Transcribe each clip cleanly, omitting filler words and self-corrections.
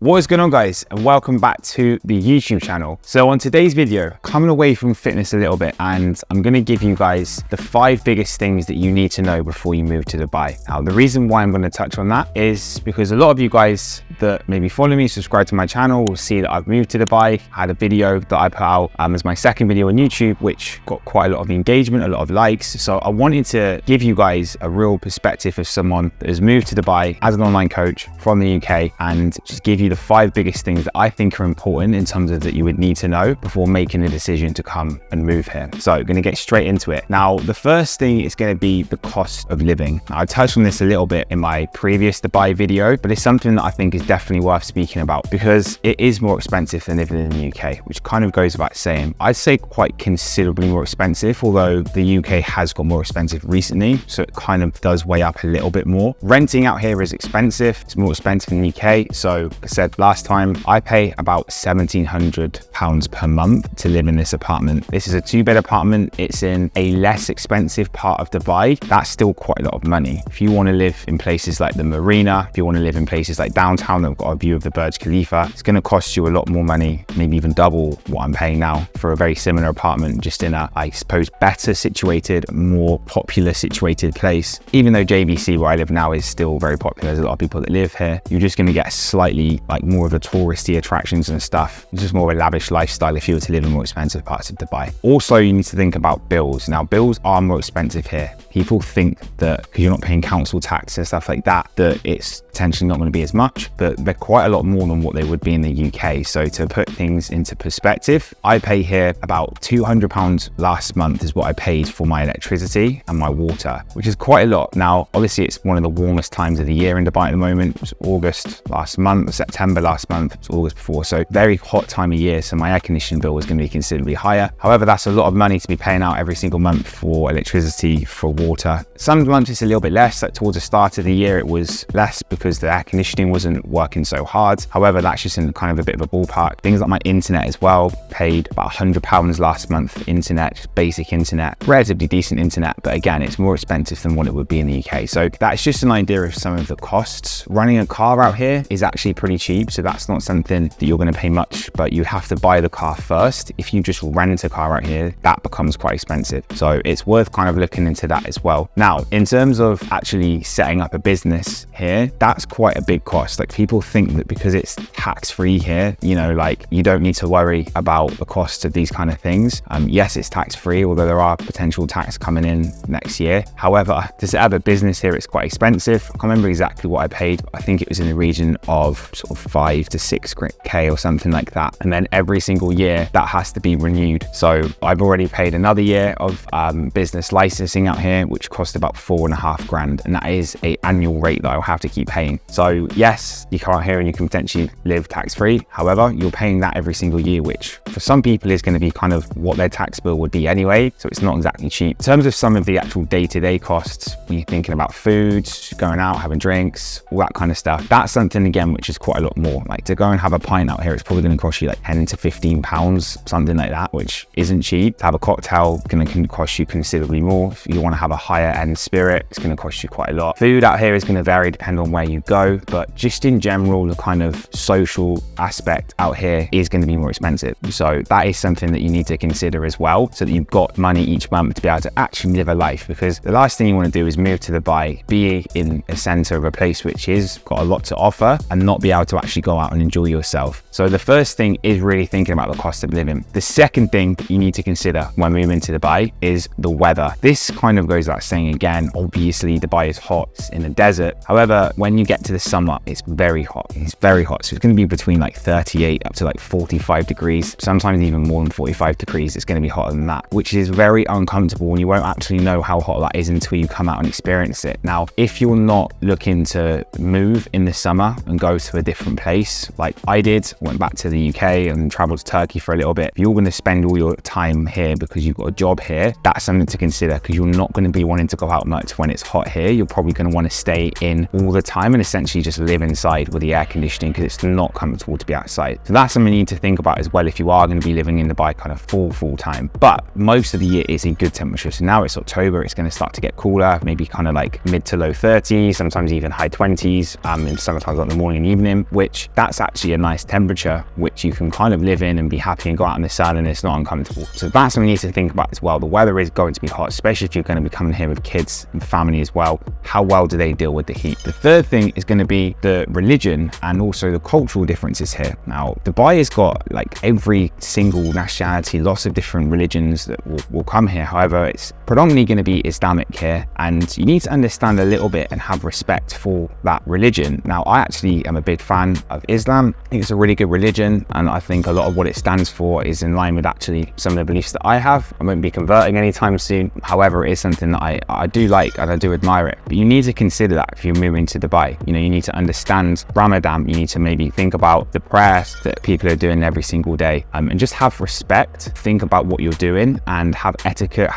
What is going on, guys, and welcome back to the YouTube channel. So on today's video, coming away from fitness a little bit, and I'm going to give you guys the 5 biggest things that you need to know before you move to Dubai. Now, the reason why I'm going to touch on that is because a lot of you guys that maybe follow me, subscribe to my channel, will see that I've moved to Dubai. I had a video that I put out as my second video on YouTube, which got quite a lot of engagement, a lot of likes. So I wanted to give you guys a real perspective of someone that has moved to Dubai as an online coach from the UK, and just give you the 5 biggest things that I think are important in terms of that you would need to know before making a decision to come and move here. So I'm going to get straight into it. Now, the first thing is going to be the cost of living. Now, I touched on this a little bit in my previous Dubai video, but it's something that I think is definitely worth speaking about because it is more expensive than living in the UK, which kind of goes without saying. I'd say quite considerably more expensive, although the UK has got more expensive recently, so it kind of does weigh up a little bit more. Renting out here is expensive. It's more expensive in the UK. So like I said last time, I pay about £1,700 per month to live in this apartment. This is a 2-bed apartment. It's in a less expensive part of Dubai. That's still quite a lot of money. If you want to live in places like the Marina, if you want to live in places like downtown that have got a view of the Burj Khalifa, it's going to cost you a lot more money, maybe even double what I'm paying now for a very similar apartment, just in a, I suppose, better situated, more popular situated place. Even though JBC, where I live now, is still very popular, there's a lot of people that live here, you're just going to get slightly like more of the touristy attractions and stuff. It's just more of a lavish lifestyle if you were to live in more expensive parts of Dubai. Also, you need to think about bills. Now, bills are more expensive here. People think that because you're not paying council tax and stuff like that, that it's potentially not going to be as much, but they're quite a lot more than what they would be in the UK. So to put things into perspective, I pay here about £200 last month is what I paid for my electricity and my water, which is quite a lot. Now, obviously it's one of the warmest times of the year in Dubai at the moment. It was August last month, September last month, it was August before. So very hot time of year. So my air conditioning bill was going to be considerably higher. However, that's a lot of money to be paying out every single month for electricity, for water. Some months it's a little bit less. Like towards the start of the year, it was less because the air conditioning wasn't working so hard. However, that's just in kind of a bit of a ballpark. Things like my internet as well, paid about £100 last month. Internet, basic internet, relatively decent internet, but again, it's more expensive than what it would be in the UK. So that's just an idea of some of the costs. Running a car out here is actually pretty cheap, so that's not something that you're going to pay much, but you have to buy the car first. If you just rent a car out here, that becomes quite expensive. So it's worth kind of looking into that as well. Now, in terms of actually setting up a business here, that's quite a big cost. Like people think that because it's tax-free here, you know, like you don't need to worry about the cost of these kind of things. Yes, it's tax-free, although there are potential tax coming in next year. However, to set up a business here, it's quite expensive. I can't remember exactly what I paid, but I think it was in the region of sort of 5 to 6K or something like that. And then every single year that has to be renewed. So I've already paid another year of business licensing out here, which cost about 4.5 grand. And that is an annual rate that I'll have to keep paying. So yes, you come out here and you can potentially live tax-free. However, you're paying that every single year, which for some people is going to be kind of what their tax bill would be anyway. So it's not exactly cheap. In terms of some of the actual day-to-day costs, when you're thinking about food, going out, having drinks, all that kind of stuff, that's something again, which is quite a lot more. Like to go and have a pint out here, it's probably going to cost you like 10 to 15 pounds, something like that, which isn't cheap. To have a cocktail can cost you considerably more. If you want to have a higher end spirit, it's going to cost you quite a lot. Food out here is going to vary depending on where you go, but just in general, the kind of social aspect out here is going to be more expensive. So that is something that you need to consider as well, so that you've got money each month to be able to actually live a life, because the last thing you want to do is move to Dubai, be in a center of a place which is got a lot to offer and not be able to actually go out and enjoy yourself. So the first thing is really thinking about the cost of living. The second thing that you need to consider when moving to Dubai is the weather. This kind of goes without saying again, obviously Dubai is hot, it's in the desert. However, when you get to the summer, it's very hot. It's very hot. So it's going to be between like 38 up to like 45 degrees, sometimes even more than 45 degrees. It's going to be hotter than that, which is very uncomfortable, and you won't actually know how hot that is until you come out and experience it. Now, if you're not looking to move in the summer and go to a different place, like I did, went back to the UK and traveled to Turkey for a little bit, if you're going to spend all your time here because you've got a job here, that's something to consider, because you're not going to be wanting to go out much when it's hot here. You're probably going to want to stay in all the time and essentially just live inside with the air conditioning, because it's not comfortable to be outside. So that's something you need to think about as well if you are going to be living in Dubai kind of full time. But most of the year is a good temperature. So now it's October, it's going to start to get cooler, maybe kind of like mid to low 30s, sometimes even high 20s in summertime, like the morning and evening. which that's actually a nice temperature, which you can kind of live in and be happy and go out in the sun and it's not uncomfortable. So that's something you need to think about as well. The weather is going to be hot, especially if you're going to be coming here with kids and family as well. How well do they deal with the heat? The third thing is going to be the religion and also the cultural differences here. Now, Dubai has got like every single nationality, lots of different religions that will come here. However, it's predominantly going to be Islamic here, and you need to understand a little bit and have respect for that religion. Now, I actually am a big fan of Islam. I think it's a really good religion, and I think a lot of what it stands for is in line with actually some of the beliefs that I have. I won't be converting anytime soon. However, it is something that I do like and I do admire it. But you need to consider that if you're moving to Dubai. You know, you need to understand Ramadan. You need to maybe think about the prayers that people are doing every single day, and just have respect. Think about what you're doing and have etiquette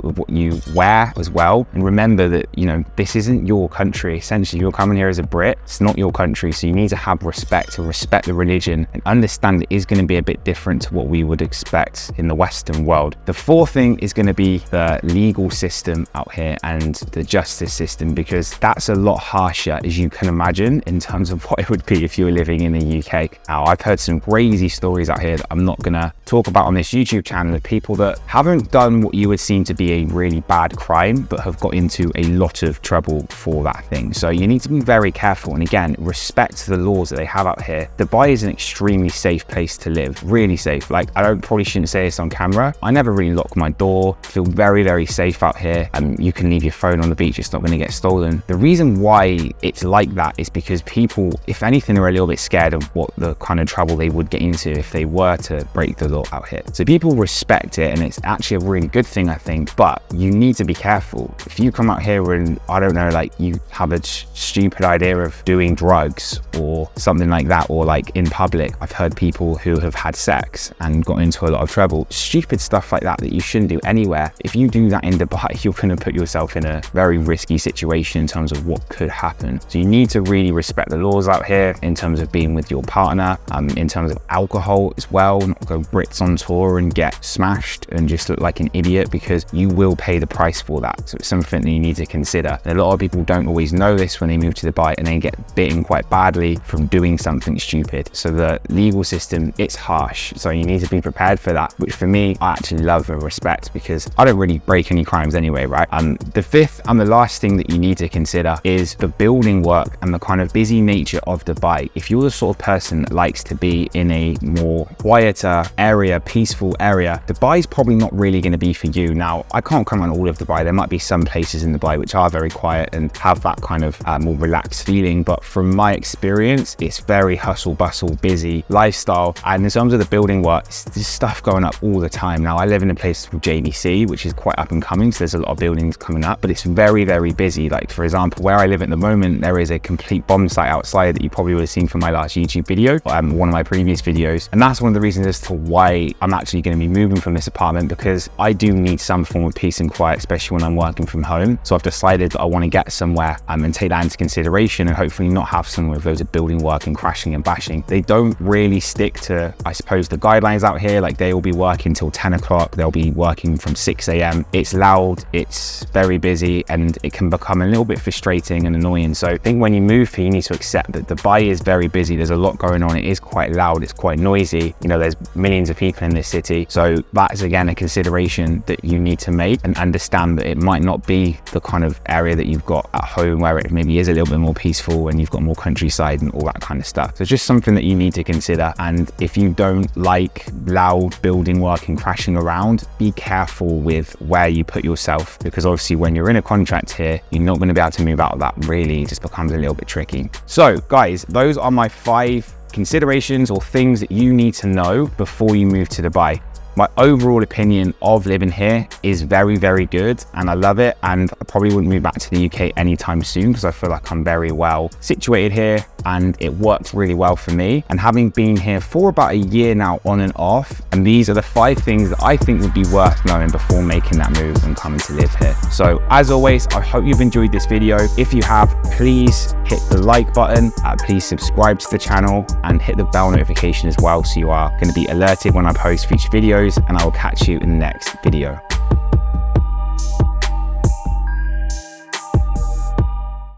with what you wear as well. And remember that, you know, this isn't your country. Essentially, you're coming here as a Brit. It's not your country. So you need to have respect and respect the religion and understand it is going to be a bit different to what we would expect in the Western world. The fourth thing is going to be the legal system out here and the justice system, because that's a lot harsher, as you can imagine, in terms of what it would be if you were living in the UK. Now, I've heard some crazy stories out here that I'm not going to talk about on this YouTube channel of people that haven't done what you would seem to be a really bad crime, but have got into a lot of trouble for that thing. So you need to be very careful. And again, respect the laws that they have out here. Dubai is an extremely safe place to live, really safe. Like, probably shouldn't say this on camera. I never really lock my door. Feel very, very safe out here. You can leave your phone on the beach. It's not going to get stolen. The reason why it's like that is because people, if anything, are a little bit scared of what the kind of trouble they would get into if they were to break the law out here. So people respect it, and it's actually a really good thing, I think, but you need to be careful. If you come out here and, I don't know, like you have a stupid idea of doing drugs or something like that, or like in public, I've heard people who have had sex and got into a lot of trouble, stupid stuff like that you shouldn't do anywhere. If you do that in Dubai, you're going to put yourself in a very risky situation in terms of what could happen. So you need to really respect the laws out here in terms of being with your partner, in terms of alcohol as well. Not go Brits on tour and get smashed and just look like an idiot, because you will pay the price for that. So it's something that you need to consider. And a lot of people don't always know this when they move to Dubai, and they get bitten quite badly from doing something stupid. So the legal system, it's harsh. So you need to be prepared for that, which for me, I actually love and respect, because I don't really break any crimes anyway, right? The fifth and the last thing that you need to consider is the building work and the kind of busy nature of Dubai. If you're the sort of person that likes to be in a more quieter area, peaceful area, Dubai is probably not really going to be for you. Now, I can't comment on all of Dubai. There might be some places in Dubai which are very quiet and have that kind of more relaxed feeling, but from my experience, it's very hustle bustle, busy lifestyle. And in terms of the building work, there's stuff going up all the time. Now, I live in a place called JBC, which is quite up and coming, so there's a lot of buildings coming up, but it's very, very busy. Like, for example, where I live at the moment, there is a complete bomb site outside that you probably would have seen from my last YouTube video, one of my previous videos. And that's one of the reasons as to why I'm actually going to be moving from this apartment, because I do need some form of peace and quiet, especially when I'm working from home. So I've decided that I want to get somewhere and take that into consideration, and hopefully not have somewhere with loads of building work and crashing and bashing. They don't really stick to, I suppose, the guidelines out here. Like, they will be working till 10 o'clock. They'll be working from 6 a.m. It's loud, it's very busy, and it can become a little bit frustrating and annoying. So I think when you move here, you need to accept that Dubai is very busy. There's a lot going on. It is quite loud. It's quite noisy. You know, there's millions of people in this city. So that is, again, a consideration that you need to make, and understand that it might not be the kind of area that you've got at home, where it maybe is a little bit more peaceful and you've got more countryside and all that kind of stuff. So it's just something that you need to consider. And if you don't like loud building work and crashing around, be careful with where you put yourself, because obviously when you're in a contract here, you're not going to be able to move out of that. Really, it just becomes a little bit tricky. So guys, those are my 5 considerations or things that you need to know before you move to Dubai. My overall opinion of living here is very, very good, and I love it. And I probably wouldn't move back to the UK anytime soon, because I feel like I'm very well situated here and it works really well for me. And having been here for about a year now, on and off, and these are the 5 things that I think would be worth knowing before making that move and coming to live here. So as always, I hope you've enjoyed this video. If you have, please hit the like button, please subscribe to the channel and hit the bell notification as well, so you are going to be alerted when I post future videos, and I will catch you in the next video.